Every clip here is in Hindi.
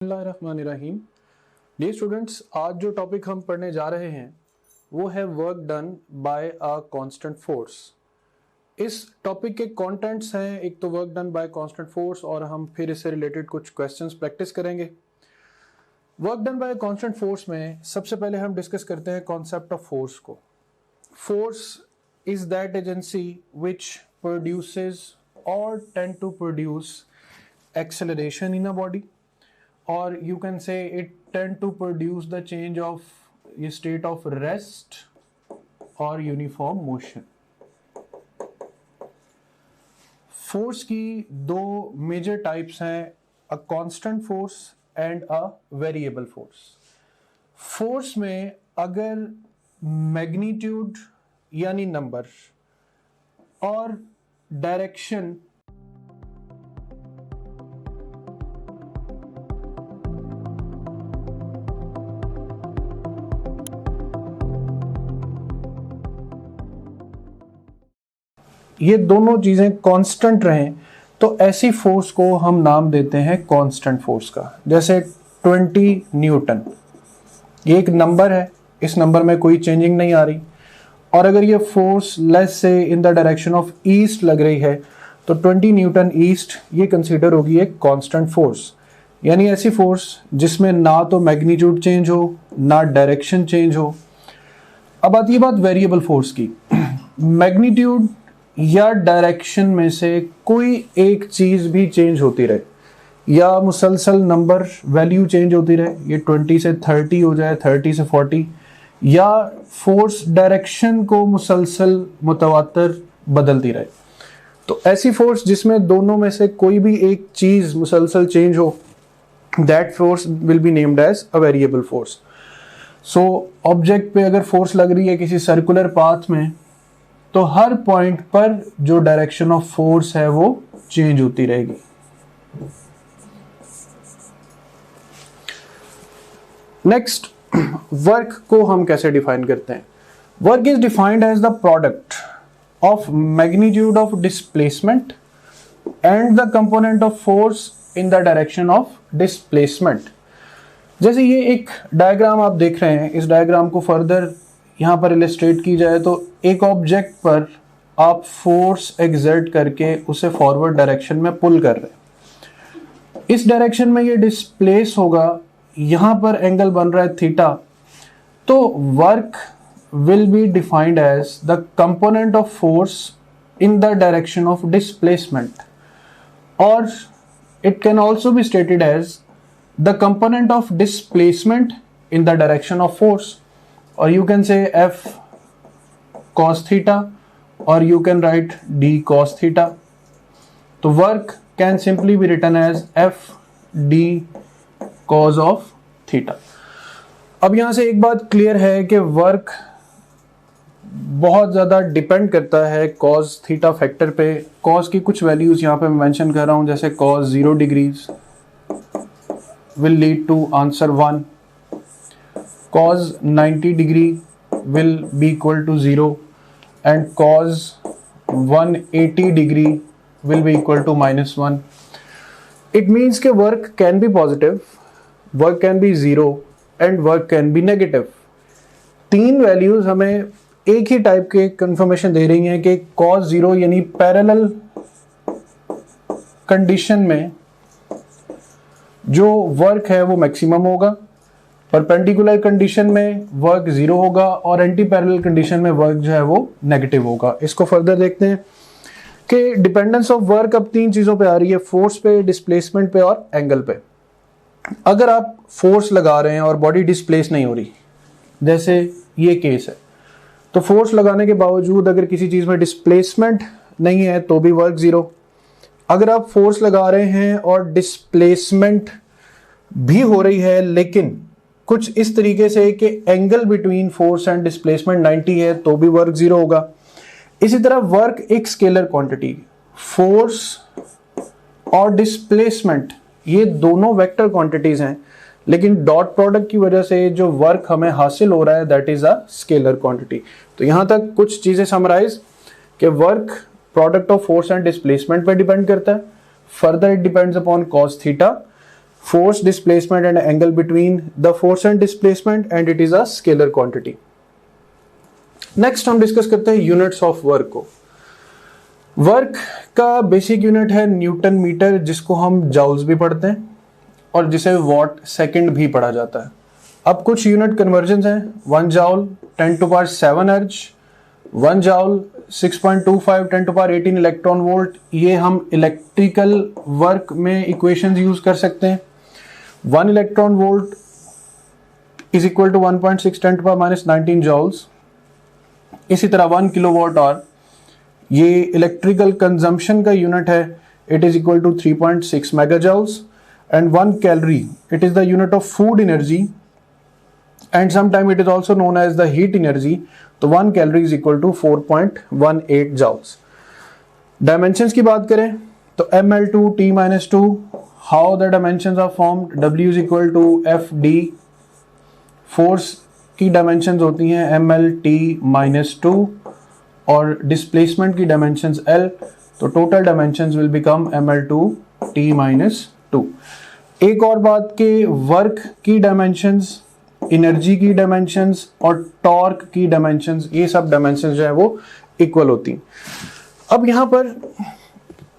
बिस्मिल्लाहिर्रहमानिर्रहीम। डियर स्टूडेंट्स, आज जो टॉपिक हम पढ़ने जा रहे हैं वो है work done by a constant force. इस टॉपिक के कंटेंट्स हैं, एक तो work done by constant force और हम फिर इससे रिलेटेड कुछ क्वेश्चंस प्रैक्टिस करेंगे। Work done by constant force में सबसे पहले हम डिस्कस करते हैं कॉन्सेप्ट ऑफ फोर्स को। Force is that agency which produces और tend to produce acceleration in a body, or you can say it tend to produce the change of a state of rest or uniform motion. Force की दो मेजर टाइप्स हैं, अ constant force and a variable force. Force में अगर मैग्नीट्यूड यानी नंबर और डायरेक्शन ये दोनों चीजें कांस्टेंट रहें तो ऐसी फोर्स को हम नाम देते हैं कांस्टेंट फोर्स का। जैसे 20 न्यूटन, ये एक नंबर है, इस नंबर में कोई चेंजिंग नहीं आ रही, और अगर ये फोर्स लेस से इन द डायरेक्शन ऑफ ईस्ट लग रही है तो 20 न्यूटन ईस्ट ये कंसीडर होगी एक कांस्टेंट फोर्स। यानी ऐसी फोर्स जिसमें ना तो मैग्नीट्यूड चेंज हो ना डायरेक्शन चेंज हो। अब आती है बात वेरिएबल फोर्स की। मैग्नीट्यूड या डायरेक्शन में से कोई एक चीज भी चेंज होती रहे या मुसलसल नंबर वैल्यू चेंज होती रहे, ये 20 से 30 हो जाए, 30 से 40, या फोर्स डायरेक्शन को मुसलसल मुतवातर बदलती रहे, तो ऐसी फोर्स जिसमें दोनों में से कोई भी एक चीज मुसलसल चेंज हो, that force will be named as a variable force. So object पे अगर फोर्स लग रही है किसी सर्कुलर पाथ में तो हर पॉइंट पर जो डायरेक्शन ऑफ फोर्स है वो चेंज होती रहेगी। नेक्स्ट, वर्क को हम कैसे डिफाइन करते हैं? Work is defined as the product of magnitude of displacement and the component of force in the direction of displacement. जैसे ये एक डायग्राम आप देख रहे हैं, इस डायग्राम को फर्दर यहाँ पर इलस्ट्रेट की जाए तो एक ऑब्जेक्ट पर आप फोर्स एक्सर्ट करके उसे फॉरवर्ड डायरेक्शन में पुल कर रहे हैं, इस डायरेक्शन में ये डिस्प्लेस होगा, यहाँ पर एंगल बन रहा है थीटा, तो work will be defined as the component of force in the direction of displacement, और it can also be stated as the component of displacement in the direction of force, or you can say F cos theta, or you can write D cos theta. तो work can simply be written as F D cos of theta. अब यहाँ से एक बात क्लियर है कि वर्क बहुत ज़्यादा डिपेंड करता है cos थीटा फैक्टर पे। cos की कुछ वैल्यूज़ यहाँ पे मैं मेंशन कर रहा हूँ, जैसे cos 0 degrees will lead to answer 1, cos 90 degree will be equal to 0, and cos 180 degree will be equal to -1. It means कि work can be positive, work can be 0 and work can be negative. तीन वैल्यूज हमें एक ही टाइप के कंफर्मेशन दे रही हैं कि cos 0 यानी पैरेलल कंडीशन में जो वर्क है वो मैक्सिमम होगा, परपेंडिकुलर कंडीशन में वर्क 0 होगा, और एंटी पैरेलल कंडीशन में वर्क जो है वो नेगेटिव होगा। इसको फर्दर देखते हैं कि डिपेंडेंस ऑफ वर्क अब तीन चीज़ों पे आ रही है, फोर्स पे, डिस्प्लेसमेंट पे और एंगल पे। अगर आप फोर्स लगा रहे हैं और बॉडी डिस्प्लेस नहीं हो रही, जैसे ये केस है, तो फोर्स लगाने के बावजूद अगर किसी चीज़ में डिस्प्लेसमेंट नहीं है तो भी वर्क 0। अगर आप फोर्स लगा रहे हैं और डिस्प्लेसमेंट भी हो रही है लेकिन कुछ इस तरीके से कि angle between force and displacement 90 है तो भी वर्क 0 होगा। इसी तरह वर्क एक स्केलर क्वांटिटी, फोर्स और डिस्प्लेसमेंट ये दोनों वेक्टर क्वांटिटीज हैं, लेकिन डॉट प्रोडक्ट की वजह से जो वर्क हमें हासिल हो रहा है that is a scalar quantity. तो यहां तक कुछ चीजें समराइज कि work product of force and displacement पर डिपेंड करता है, further it depends upon cos theta, force, displacement and angle between the force and displacement, and it is a scalar quantity. Next हम डिस्कस करते हैं यूनिट्स ऑफ वर्क को. वर्क का बेसिक यूनिट है न्यूटन मीटर, जिसको हम जाउल्स भी पढ़ते हैं और जिसे वॉट सेकंड भी पढ़ा जाता है. अब कुछ यूनिट कन्वर्जन हैं. 1 जाउल 10⁻7 अर्ज, 1 जाउल 6.25 10⁻18 इलेक्ट्रॉन वोल्ट. ये हम इलेक्ट्रिकल वर्क में इक्वेशंस यूज कर सकते हैं. 1 electron volt is equal to 1.6 10⁻19 joules. इसी तरह 1 किलोवाट आवर ये इलेक्ट्रिकल कंजम्पशन का यूनिट है. It is equal to 3.6 mega joules. And 1 calorie it is the unit of food energy, and sometime it is also known as the heat energy. तो 1 calorie is equal to 4.18 joules. Dimensions की बात करें तो ml2t-2, how the dimensions are formed. W is equal to fd. Force की डायमेंशंस होती हैं ml_t-2 और डिस्प्लेसमेंट की डायमेंशंस L. तो total dimensions will become ml2t-2. एक और बात के वर्क की डायमेंशंस, एनर्जी की डायमेंशंस और टॉर्क की डायमेंशंस, ये सब डायमेंशंस जो है वो इक्वल होती हैं. अब यहाँ पर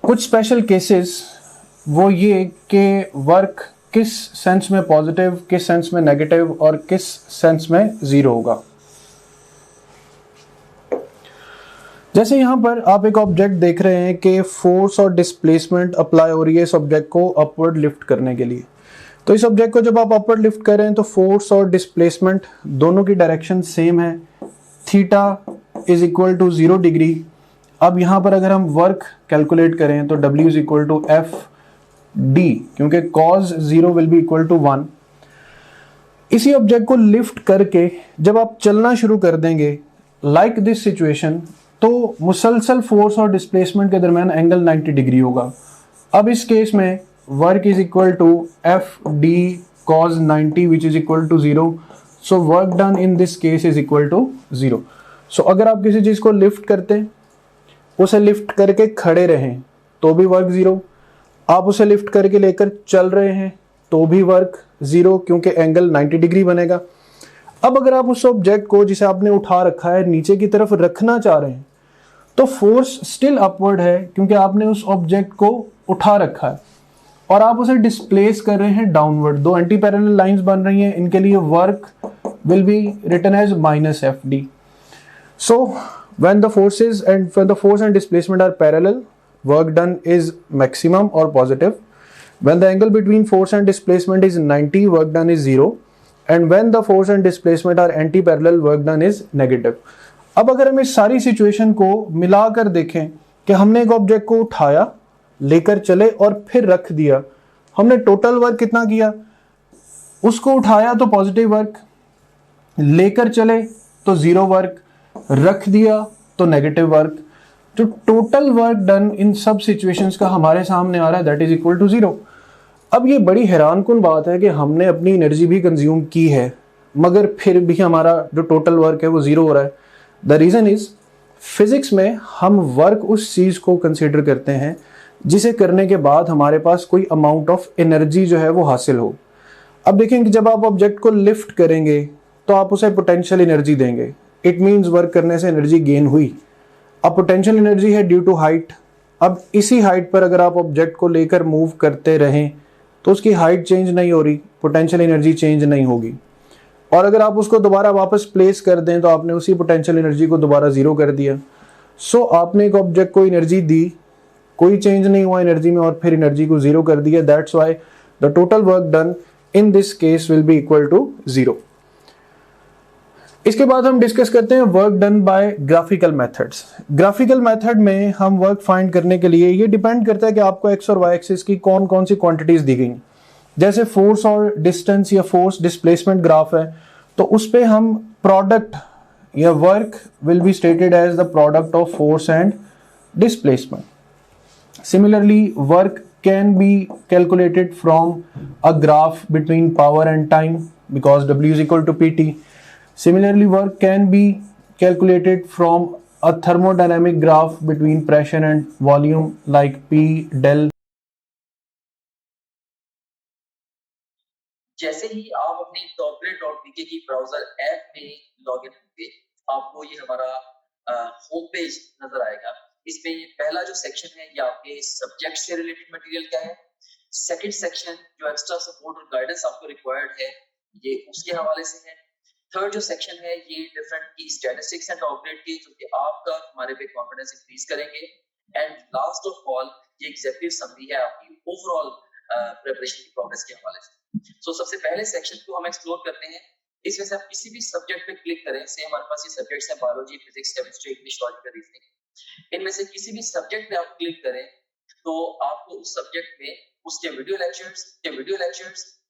कुछ स्पेशल केसेस वो ये कि वर्क किस सेंस में पॉजिटिव, किस सेंस में नेगेटिव और किस सेंस में जीरो होगा. जैसे यहां पर आप एक ऑब्जेक्ट देख रहे हैं कि फोर्स और डिस्प्लेसमेंट अप्लाई हो रही है इस ऑब्जेक्ट को अपवर्ड लिफ्ट करने के लिए. तो इस ऑब्जेक्ट को जब आप अपवर्ड लिफ्ट कर रहे हैं तो फोर्स और डिस्प्लेसमेंट दोनों की डायरेक्शन सेम है. Theta is equal to 0 degree. अब यहां पर अगर हम वर्क कैलकुलेट करें तो W is equal to F D, क्योंकि cos 0 will be equal to 1. इसी ऑब्जेक्ट को लिफ्ट करके जब आप चलना शुरू कर देंगे लाइक दिस सिचुएशन, तो मुसलसल फोर्स और डिस्प्लेसमेंट के दरमियान एंगल 90 डिग्री होगा. अब इस केस में work is equal to F D cos 90 which is equal to 0. So work done in this case is equal to 0. So अगर आप किसी चीज को लिफ्ट करते हैं, उसे लिफ्ट करके खड़े रहें तो भी वर्क 0. आप उसे लिफ्ट करके लेकर चल रहे हैं तो भी वर्क 0, क्योंकि एंगल 90 डिग्री बनेगा. अब अगर आप उस ऑब्जेक्ट को जिसे आपने उठा रखा है नीचे की तरफ रखना चाह रहे हैं तो फोर्स स्टिल अपवर्ड है, क्योंकि आपने उस ऑब्जेक्ट को उठा रखा है और आप उसे डिस्प्लेस कर रहे हैं डाउनवर्ड. दो एंटी पैरेलल लाइंस बन रही हैं, इनके लिए work will be written as -fd. So when the force and displacement are parallel, work done is maximum or positive. When the angle between force and displacement is 90, work done is 0. And when the force and displacement are anti-parallel, work done is negative. अब अगर हम इस सारी सिचुएशन को मिलाकर देखें कि हमने एक ऑब्जेक्ट को उठाया, लेकर चले और फिर रख दिया, हमने टोटल वर्क कितना किया. उसको उठाया तो पॉजिटिव वर्क, लेकर चले तो 0 वर्क, रख दिया तो नेगेटिव वर्क. जो टोटल वर्क डन इन सब सिचुएशंस का हमारे सामने आ रहा है दैट इज इक्वल टू 0. अब ये बड़ी हैरानकुन बात है कि हमने अपनी एनर्जी भी कंज्यूम की है मगर फिर भी हमारा जो टोटल वर्क है वो 0 हो रहा है. द रीजन इज फिजिक्स में हम वर्क उस चीज को कंसीडर करते हैं जिसे करने के बाद हमारे पास कोई अमाउंट ऑफ एनर्जी जो है वो हासिल हो. अब देखें कि जब आप ऑब्जेक्ट को लिफ्ट करेंगे तो आप उसे पोटेंशियल एनर्जी देंगे. इट मीन्स वर्क करने से एनर्जी गेन हुई. अब पोटेंशियल एनर्जी है ड्यू टू हाइट. अब इसी हाइट पर अगर आप ऑब्जेक्ट को लेकर मूव करते रहें तो उसकी हाइट चेंज नहीं हो रही, पोटेंशियल एनर्जी चेंज नहीं होगी. और अगर आप उसको दोबारा वापस प्लेस कर दें तो आपने उसी पोटेंशियल एनर्जी को दोबारा 0 कर दिया. सो आपने एक ऑब्जेक्ट को एनर्जी दी, कोई चेंज नहीं हुआ एनर्जी में और फिर एनर्जी को 0 कर दिया. That's why the total work done in this case will be equal to 0. इसके बाद हम डिस्कस करते हैं work done by graphical methods. Graphical method में हम वर्क फाइंड करने के लिए ये डिपेंड करता है कि आपको एक्स और वाई एक्सिस की कौन कौन सी क्वांटिटीज दी गई. जैसे फोर्स और डिस्टेंस या फोर्स डिस्प्लेसमेंट ग्राफ है तो उस पे हम प्रोडक्ट या work will be stated as the product of force and displacement. Similarly work can be calculated from a graph between power and time because W is equal to PT. Similarly, work can be calculated from a thermodynamic graph between pressure and volume like P del ही आप अपनी topgrade.pk की ब्राउजर ऐप में लॉगिन होंगे, आपको ये हमारा होम पेज नजर आएगा। इसमें ये पहला जो सेक्शन है ये आपके सब्जेक्ट से रिलेटेड मटेरियल का है। सेकंड सेक्शन जो एक्स्ट्रा सपोर्ट और गाइडेंस आपको रिक्वायर्ड है ये उसके हवाले से है। थर्ड जो सेक्शन है ये डिफरेंट की स्टैटिस्टिक्स एंड टॉपग्रेड की, जो कि आपका हमारे पे कॉन्फिडेंस इंक्रीज करेंगे। एंड लास्ट ऑफ ऑल ये एग्जीक्यूटिव समरी है आपकी ओवरऑल प्रिपरेशन की प्रोग्रेस के हवाले से। सो सबसे पहले सेक्शन को हम एक्सप्लोर करते हैं। इसमें से आप किसी भी सब्जेक्ट पे क्लिक करें, से हमारे पास ये सब्जेक्ट्स हैं biology, physics, chemistry, English, logical reasoning. इनमें से किसी भी सब्जेक्ट पे आप क्लिक करें तो आपको उस सब्जेक्ट में उसके वीडियो लेक्चर्स,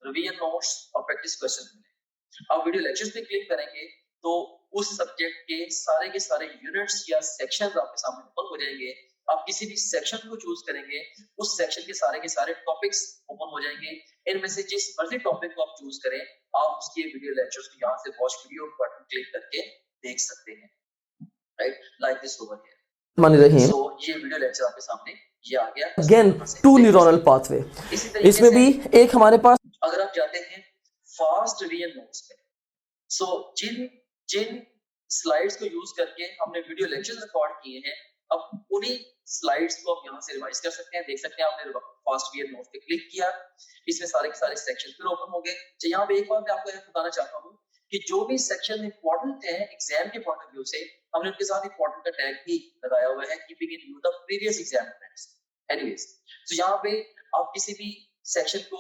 रिवीजन नोट्स और प्रैक्टिस क्वेश्चन मिलेंगे। आप वीडियो लेक्चर्स पे क्लिक करेंगे तो उस सब्जेक्ट के सारे यूनिट्स या सेक्शंस आपके सामने ओपन हो जाएंगे। आप किसी भी सेक्शन को चूज करेंगे, उस सेक्शन के सारे टॉपिक्स ओपन हो जाएंगे। इनमें से जिस मर्जी टॉपिक को आप चूज करें, आप उसके वीडियो लेक्चर्स को यहाँ से वॉच वीडियो बटन क्लिक करके देख सकते हैं, right, like this over here. मान रही सो ये वीडियो लेक्चर आपके सामने ये आ गया। अगेन टू न्यूरल पाथवे, इसमें भी एक हमारे पास, अगर आप जाते हैं फास्ट रिवीजन नोट्स पे, सो जिन स्लाइड्स को यूज करके हमने वीडियो लेक्चर्स रिकॉर्ड किए हैं, अब उन्हीं स्लाइड्स को आप यहाँ से रिवाइज कर सकते हैं। देख सकते हैं आपने फास्ट रिवीजन नोट्स पे क्लिक किया, इसमें सारे के सारे सेक्शन फिर ओपन हो गए। तो यहाँ पे एक बात मैं आपको बताना चाहता हूँ कि जो भी सेक्शन इंपॉर्टेंट है एग्जाम के पॉइंट ऑफ व्यू से, हमने उनके साथ इंपॉर्टेंट का टैग भी लगाया हुआ है, keeping in view the previous exam friends. Anyways, तो यहाँ पे आप किसी भी सेक्शन को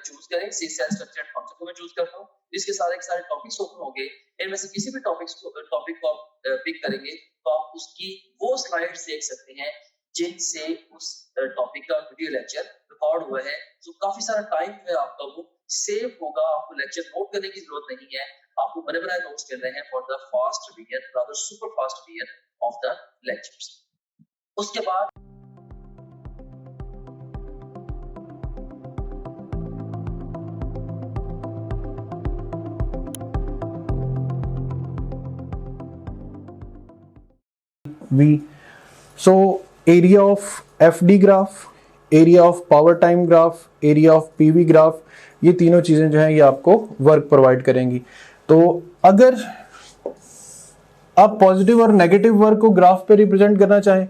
चूज करें। सी सेल स्ट्रक्चर एंड कॉन्सेप्ट को मैं चूज करता हूँ, इसके सारे टॉपिक्स ओपन हो गए। इनमें से किसी भी टॉपिक को आप पिक करेंगे तो आप उसकी वो स्लाइड्स देख सकते हैं जिनसे उस टॉपिक का वीडियो लेक्चर रिकॉर्ड हुआ है। तो काफी सारा टाइम है आपका वो सेव होगा, आपको लेक्चर नोट करने की जरूरत नहीं है, आपको बने बनाए नोट्स मिल रहे हैं for the fast revision, rather super fast revision of the lectures. उसके बाद V. So area of FD graph, area of power time graph, area of PV graph, ये तीनों चीजें जो हैं ये आपको वर्क प्रोवाइड करेंगी। तो अगर आप पॉजिटिव और नेगेटिव वर्क को ग्राफ पे रिप्रेजेंट करना चाहें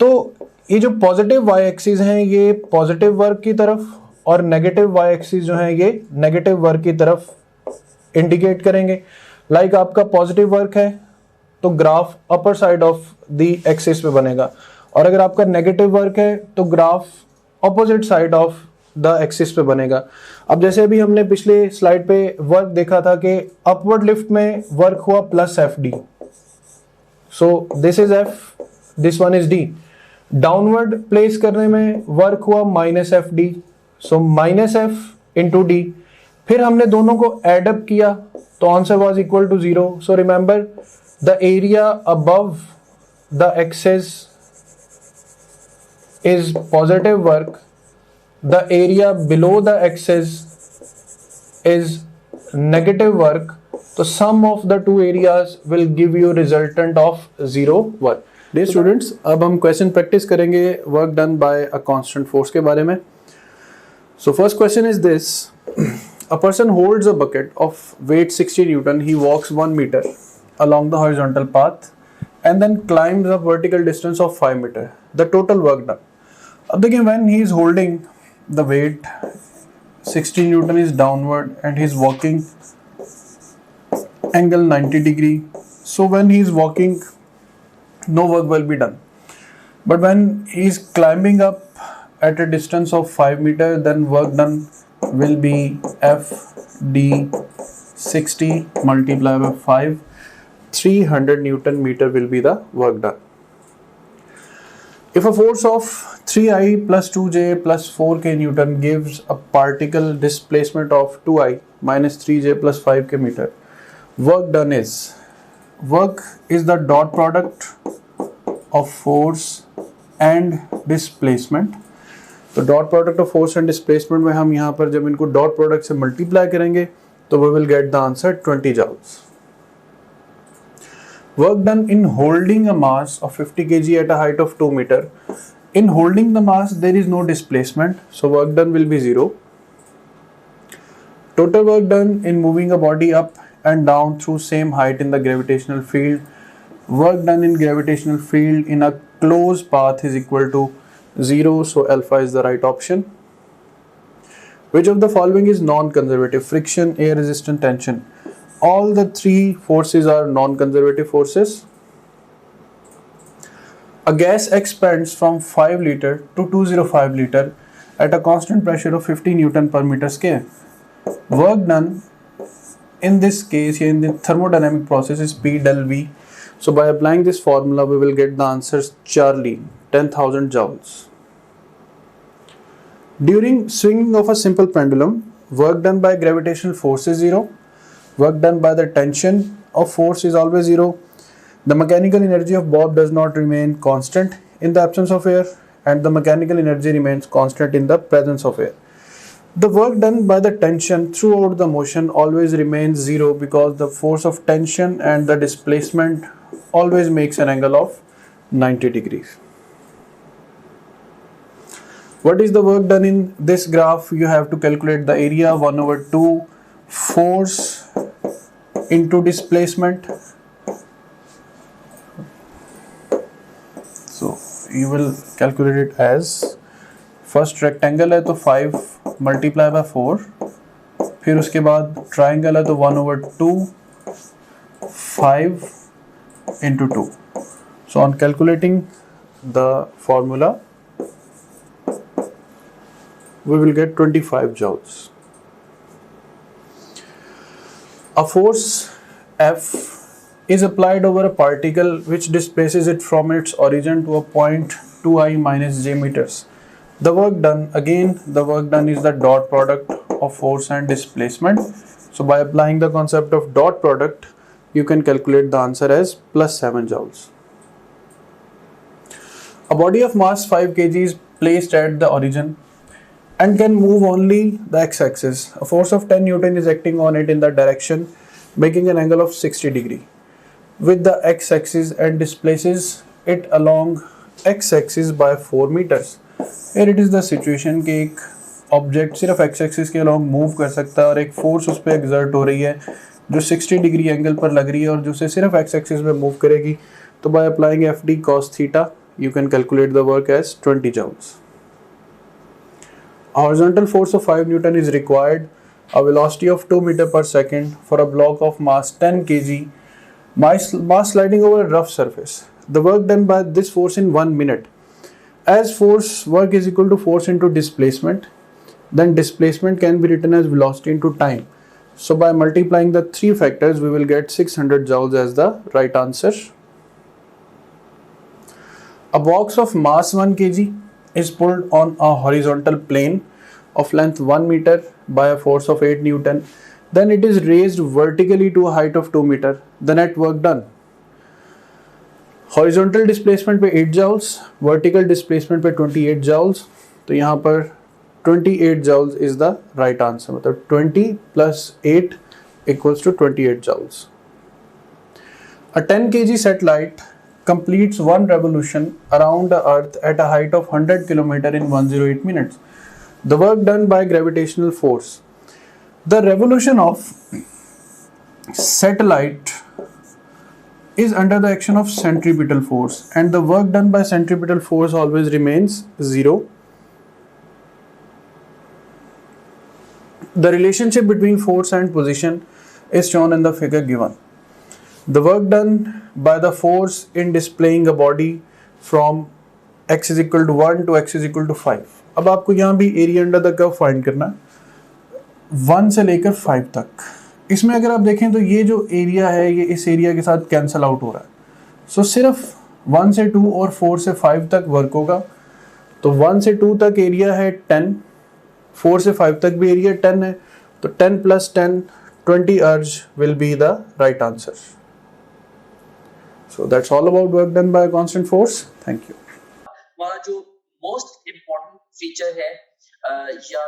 तो ये जो पॉजिटिव वाई एक्सिस हैं ये पॉजिटिव वर्क की तरफ और नेगेटिव वाई एक्सिस जो हैं ये नेगेटिव वर्क की तरफ इंडिकेट करेंगे। लाइक आपका पॉजिटिव वर्क है तो graph upper side of the axis पे बनेगा, और अगर आपका नेगेटिव वर्क है तो graph opposite side of the axis पे बनेगा। अब जैसे अभी हमने पिछले स्लाइड पे वर्क देखा था कि अपवर्ड लिफ्ट में वर्क हुआ plus F D, so this is F, this one is D. Downward place करने में वर्क हुआ minus F D, so minus F into D. फिर हमने दोनों को एड अप किया तो answer was equal to 0। So remember the area above the axis is positive work, the area below the axis is negative work, so sum of the two areas will give you resultant of 0 work. Dear students, अब हम क्वेश्चन प्रैक्टिस करेंगे work done by a constant force के बारे में। So first question is this: a person holds a bucket of weight 60 Newton, he walks 1 meter along the horizontal path and then climbs a vertical distance of 5 meter. The total work done. अब देखिए, when he is holding the weight 60 Newton is downward and he is walking angle 90 degree. So when he is walking, no work will be done. But when he is climbing up at a distance of 5 meter, then work done will be F D 60 multiplied by 5. 300 Newton meter will be the work done. If a force of 3I plus 2J plus 4K Newton gives a particle displacement of 2I minus 3J plus 5K meter, work done is the dot product of force and displacement. तो dot product of force and displacement में हम यहाँ पर जब इनको डॉट प्रोडक्ट से मल्टीप्लाई करेंगे तो we will get the answer 20 joules. Work done in holding a mass of 50 kg at a height of 2 meter. In holding the mass, there is no displacement, so work done will be 0. Total work done in moving a body up and down through same height in the gravitational field. Work done in gravitational field in a closed path is equal to 0. So alpha is the right option. Which of the following is non-conservative? Friction, air resistance, tension. All the three forces are non-conservative forces. A gas expands from 5 liter to 205 liter at a constant pressure of 50 Newton per meter square. Work done in this case here in the thermodynamic process is P del V. So by applying this formula we will get the answers Charlie 10,000 joules. During swinging of a simple pendulum, work done by gravitational force is 0. Work done by the tension of force is always 0. The mechanical energy of Bob does not remain constant in the absence of air, and the mechanical energy remains constant in the presence of air. The work done by the tension throughout the motion always remains 0 because the force of tension and the displacement always makes an angle of 90 degrees. What is the work done in this graph? You have to calculate the area 1 over 2 force into displacement. So you will calculate it as first rectangle है तो 5 मल्टीप्लाई बाय 4, फिर उसके बाद ट्राइंगल है तो 1 over 2 5 into 2. So on calculating the formula we will get 25 joules. A force F is applied over a particle which displaces it from its origin to a point 2i minus j meters. The work done, again the work done is the dot product of force and displacement. So by applying the concept of dot product you can calculate the answer as plus 7 joules. A body of mass 5 kg is placed at the origin and can move only the x-axis. A force of 10 Newton is acting on it in that direction, making an angle of 60 degree with the x-axis and displaces it along x-axis by 4 meters. Here it is the situation कि एक ऑब्जेक्ट सिर्फ एक्स एक्सिस के अलॉन्ग मूव कर सकता है और एक फोर्स उस पर एग्जर्ट हो रही है जो 60 डिग्री एंगल पर लग रही है और जो उसे सिर्फ एक्स एक्सिस में मूव करेगी. तो by applying F D cos theta you can calculate the work as 20 joules. A horizontal force of 5 Newton is required, a velocity of 2 meter per second for a block of mass 10 kg, mass sliding over a rough surface. The work done by this force in 1 minute. As force work is equal to force into displacement, then displacement can be written as velocity into time. So by multiplying the three factors, we will get 600 joules as the right answer. A box of mass 1 kg is pulled on a horizontal plane of length 1 meter by a force of 8 Newton. Then it is raised vertically to a height of 2 meter. The net work done. Horizontal displacement पे 8 joules, vertical displacement पे 28 joules. तो यहाँ पर 28 joules is the right answer. मतलब 20 plus 8 equals to 28 joules. A 10 kg satellite completes one revolution around the earth at a height of 100 km in 108 minutes. The work done by gravitational force. The revolution of satellite is under the action of centripetal force and the work done by centripetal force always remains 0. The relationship between force and position is shown in the figure given. The work done by the force in displaying a body from x is equal to 1 to x is equal to 5. अब आपको यहाँ भी area under the curve find करना है 1 से लेकर 5 तक. इसमें अगर आप देखें तो ये जो एरिया है ये इस एरिया के साथ कैंसल आउट हो रहा है. सो सिर्फ 1 से 2 और 4 से 5 तक वर्क होगा. तो 1 से 2 तक एरिया है 10, 4 से 5 तक भी एरिया 10 है. तो 10 plus 10 20 अर्ज will be the right answer. So that's all about work done by a constant force. Thank you. वहाँ जो मोस्ट इम्पोर्टेंट फीचर है या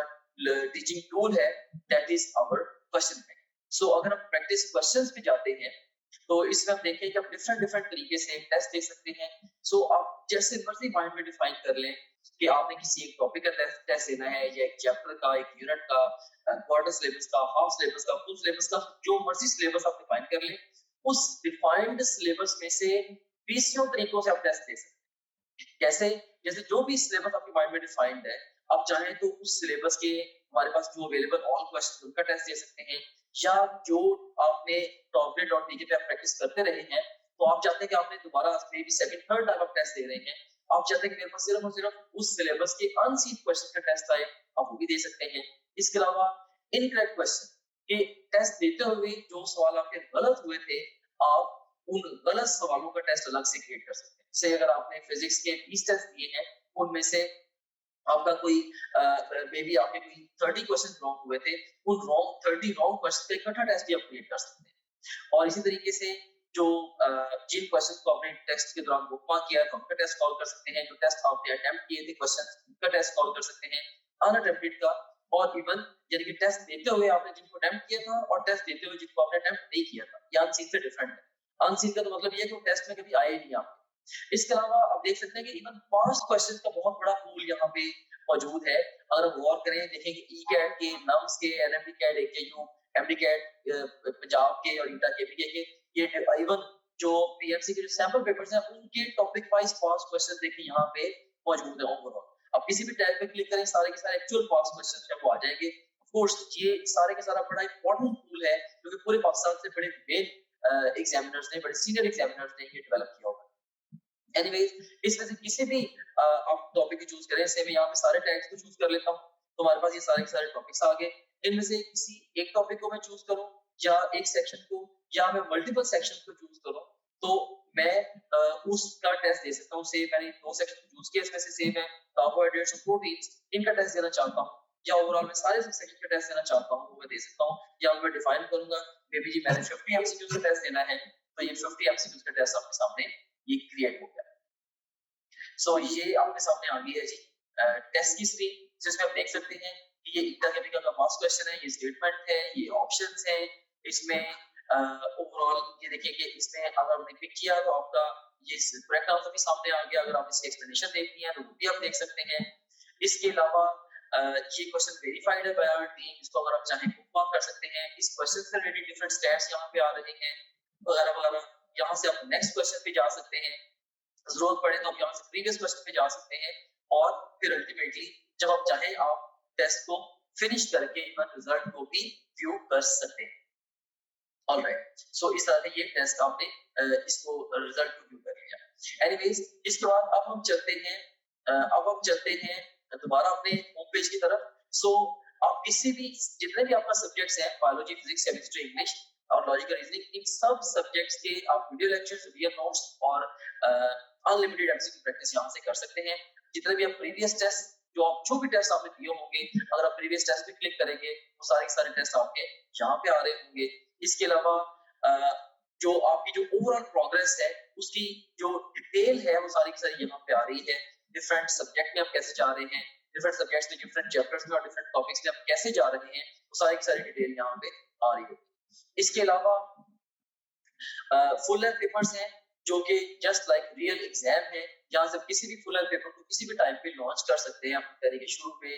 टीचिंग टूल है that is our question bank. So अगर हम प्रैक्टिस क्वेश्चंस पे जाते हैं तो इसमें हम देखें कि आप डिफरेंट डिफरेंट तरीके से टेस्ट दे सकते हैं. सो आप जैसे मर्जी माइंड में डिफाइन कर लें कि आपने किसी एक टॉपिक का टेस्ट देना है, या एक चैप्टर का, एक यूनिट का, क्वार्टर सिलेबस का, हाफ सिलेबस का, फुल सिलेबस का, जो मर्जी सिलेबस आप डिफाइन कर लें, उस डिफाइंड सिलेबस में से 20 तरीकों से आप टेस्ट दे सकते हैं। कैसे? जैसे जो भी सिलेबस आपके माइंड में डिफाइंड है, आप चाहें तो उस सिलेबस के हमारे पास जो अवेलेबल ऑल क्वेश्चन उनका टेस्ट दे सकते हैं, या जो आपने टॉपलेट.टीके पे आप प्रैक्टिस करते रहे हैं, तो आप चाहते हैं कि आपने दोबारा may be second third time आप टेस्ट दे रहे हैं, आप चाहते हैं कि मेरे पास सिर्फ और सिर्फ उस सिलेबस के अनसीन क्वेश्चन का टेस्ट आए, आप वो भी दे सकते हैं। इसके अलावा इनकरेक्ट क्वेश्चन के टेस्ट देते हुए जो सवाल आपके गलत हुए थे, आप उन गलत सवालों का टेस्ट अलग से क्रिएट कर सकते हैं। जैसे अगर आपने फिजिक्स के 20 टेस्ट दिए हैं, उनमें से आपका कोई मे बी आपके कोई 30 क्वेश्चन रॉन्ग हुए थे, उन 30 रॉन्ग क्वेश्चन का इकट्ठा टेस्ट भी आप क्रिएट कर सकते हैं। और इसी तरीके से जो जिन क्वेश्चन को आपने टेस्ट के दौरान बुकमार्क किया है, तो उनका टेस्ट कॉल कर सकते हैं। जो टेस्ट आपने अटेम्प्ट किए थे क्वेश्चन, उनका टेस्ट कॉल कर सकते हैं, अनअटेम्प्टेड का, और इवन यानी कि टेस्ट देते हुए आपने जिनको अटेम्प्ट किया था और टेस्ट देते हुए जिनको आपने अटेम्प्ट नहीं किया था, ये अनसीन से डिफरेंट है। अनसीन का तो मतलब ये है कि वो टेस्ट में कभी आए ही नहीं आपके। इसके अलावा आप देख सकते हैं कि इवन पास्ट क्वेश्चन का बहुत बड़ा पूल यहाँ पे मौजूद है। अगर हम गौर करें, देखेंगे ई कैट के, नम्स के, NMD CAT, AKU, MD CAT Punjab के और ईटा केपीके के, ये इवन जो पीएमसी के जो सैंपल पेपर्स हैं, उनके टॉपिक वाइज पास्ट क्वेश्चन देखिए यहाँ पे मौजूद है ओवरऑल। अब किसी भी टैब पे क्लिक करें, सारे के सारे एक्चुअल पास्ट क्वेश्चन है वो आ जाएंगे। ऑफ कोर्स ये सारे के सारा बड़ा इंपॉर्टेंट टूल है, क्योंकि पूरे पाकिस्तान से बड़े मेन एग्जामिनर्स ने, बड़े सीनियर एग्जामिनर्स ने ये डेवलप किया होगा। एनीवेज, इसमें से किसी भी आप टॉपिक को चूज करें, से मैं यहाँ पे सारे टैग्स को चूज कर लेता हूँ, तो हमारे पास ये सारे के सारे टॉपिक्स आ गए। इनमें से किसी एक टॉपिक को मैं चूज करूँ, या एक सेक्शन को, या मैं मल्टीपल सेक्शन को चूज करूँ, तो मैं उसका टेस्ट दे सकता हूँ। से मैंने 2 सेक्शन चूज किए, इसमें से सेम है कार्बोहाइड्रेट्स और प्रोटीन्स, इनका टेस्ट देना चाहता हूँ, या ओवरऑल मैं सारे सेक्शन का टेस्ट देना चाहता हूँ, वो मैं दे सकता हूँ। या मैं डिफाइन करूंगा, मे बी जी मैंने 50 एमसीक्यू का टेस्ट देना है, तो ये 50 एमसीक्यू का टेस्ट आपके सामने ये क्रिएट हो गया। सो ये आपके सामने आ गई है जी टेस्ट की स्क्रीन, जिसमें आप देख सकते हैं कि ये ईटा केमिकल का पास्ट क्वेश्चन है, ये स्टेटमेंट है, ये ऑप्शंस है। इसमें ओवरऑल ये देखिए कि इसमें अगर आपने पिक किया तो आपका ये करेक्ट आंसर भी सामने आ गया। अगर आप इसकी एक्सप्लेनेशन देखनी है तो वो भी आप देख सकते हैं। इसके अलावा ये क्वेश्चन वेरीफाइड है बाय आवर टीम, इसको अगर आप चाहें बुकमार्क कर सकते हैं। इस क्वेश्चन से रिलेटेड डिफरेंट स्टैट्स यहाँ पे आ रहे हैं वगैरह वगैरह। यहाँ से आप नेक्स्ट क्वेश्चन पे जा सकते हैं, जरूरत पड़े तो आप यहाँ से प्रीवियस क्वेश्चन पे जा सकते हैं, और फिर अल्टीमेटली जब आप चाहें आप टेस्ट को फिनिश करके इवन रिजल्ट को भी व्यू कर सकते हैं। ऑलराइट, सो इस तरह से ये टेस्ट आपने इसको रिजल्ट को व्यू कर लिया। एनीवेज, इसके बाद अब हम चलते हैं दोबारा अपने होम पेज की तरफ। सो आप किसी भी जितने भी आपका सब्जेक्ट्स हैं, बायोलॉजी, फिजिक्स, केमिस्ट्री, इंग्लिश और लॉजिकल रीजनिंग, इन सब सब्जेक्ट्स के आप वीडियो लेक्चर्स, वीडियो नोट्स और अनलिमिटेड एमसीक्यू प्रैक्टिस यहां से कर सकते हैं। जितने भी आप प्रीवियस टेस्ट जो भी टेस्ट आपने दिए होंगे, अगर आप प्रीवियस टेस्ट पे क्लिक करेंगे वो सारे टेस्ट आपके यहाँ पे आ रहे होंगे। इसके अलावा जो आपकी जो ओवरऑल प्रोग्रेस है उसकी जो डिटेल है वो सारी की सारी यहाँ पे आ रही है। डिफरेंट सब्जेक्ट में आप कैसे जा रहे हैं, डिफरेंट सब्जेक्ट्स में, डिफरेंट चैप्टर्स में और डिफरेंट टॉपिक्स में आप कैसे जा रहे हैं, वो सारी की सारी डिटेल यहाँ पे आ रही है। इसके अलावा फुल लेंथ पेपर्स हैं जो कि जस्ट लाइक रियल एग्जाम है। यहाँ से किसी भी फुल लेंथ पेपर को किसी भी टाइम पे लॉन्च कर सकते हैं, अपनी तरीके शुरू पे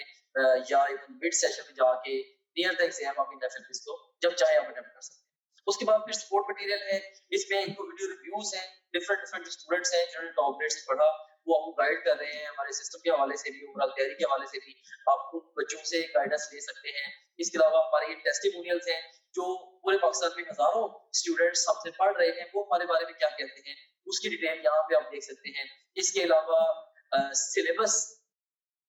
या इवन मिड सेशन में जाके नियर द एग्जाम आप इन एफएलपीस को जब चाहे आप अटेम्प्ट कर सकते हैं। उसके बाद फिर सपोर्ट मटेरियल है, इसमें इनको वीडियो रिव्यूज हैं, डिफरेंट स्टूडेंट्स हैं जिन्होंने टॉप ग्रेड से पढ़ा, वो आपको गाइड कर रहे हैं। हमारे सिस्टम के हवाले से भी, ओवरऑल तैयारी के हवाले से भी आप उन बच्चों से गाइडेंस ले सकते हैं। इसके अलावा हमारे ये टेस्टिमोनियल्स हैं जो पूरे पाकिस्तान में हजारों स्टूडेंट्स हमसे पढ़ रहे हैं, वो हमारे बारे में क्या कहते हैं उसकी डिटेल यहाँ पे आप देख सकते हैं। इसके अलावा सिलेबस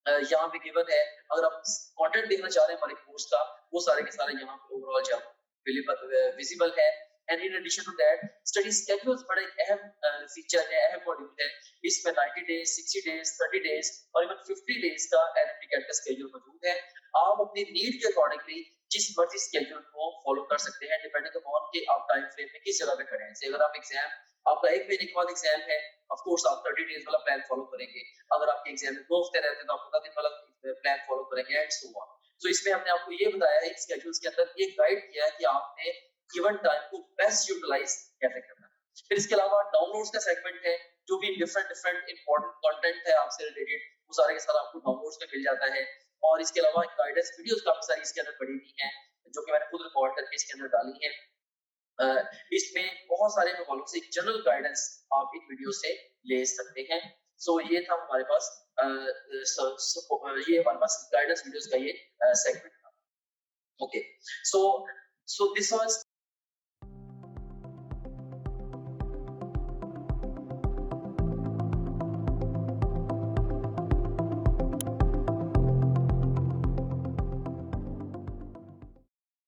यहाँ पे गिवन है, अगर आप कंटेंट देखना चाह रहे हैं हमारे कोर्स का, वो सारे के सारे यहाँ पे ओवरऑल जो विजिबल है। And in addition to that study schedules बड़ा एक अहम फीचर है, अहम मॉड्यूल है। इसमें 90 डेज, 60 डेज, 30 डेज और इवन 50 डेज का एनएमटी कैट का स्केड्यूल मौजूद है। आप अपनी नीड के अकॉर्डिंगली जिस मर्जी स्केड्यूल को फॉलो कर सकते हैं, डिपेंडिंग अपॉन कि आप टाइम फ्रेम में किस जगह पे खड़े हैं। अगर आप एग्जाम, आपका एक महीने के बाद एग्जाम है, ऑफ कोर्स आप 30 डेज वाला प्लान फॉलो करेंगे। अगर आपके एग्जाम में 2 हफ्ते रहते हैं तो आप 15 दिन वाला प्लान फॉलो करेंगे एंड सो ऑन। तो इसमें हमने आपको ये बताया है, स्केड्यूल्स के अंदर ये गाइड किया है कि आपने गिवन टाइम को बेस्ट यूटिलाइज कैसे करना है। फिर इसके अलावा डाउनलोड्स का सेगमेंट है, जो भी डिफरेंट इंपॉर्टेंट कंटेंट है आपसे रिलेटेड, वो सारे के सारा आपको डाउनलोड्स में मिल जाता है। और इसके अलावा गाइडेंस वीडियोस काफी सारी इसके अंदर पड़ी हुई हैं, जो कि मैंने खुद रिकॉर्ड करके इसके अंदर डाली है। इसमें बहुत सारे हवालों से जनरल गाइडेंस आप इन वीडियो से ले सकते हैं। सो ये था हमारे पास ये हमारे पास गाइडेंस वीडियोस का ये सेगमेंट था। Okay, so this was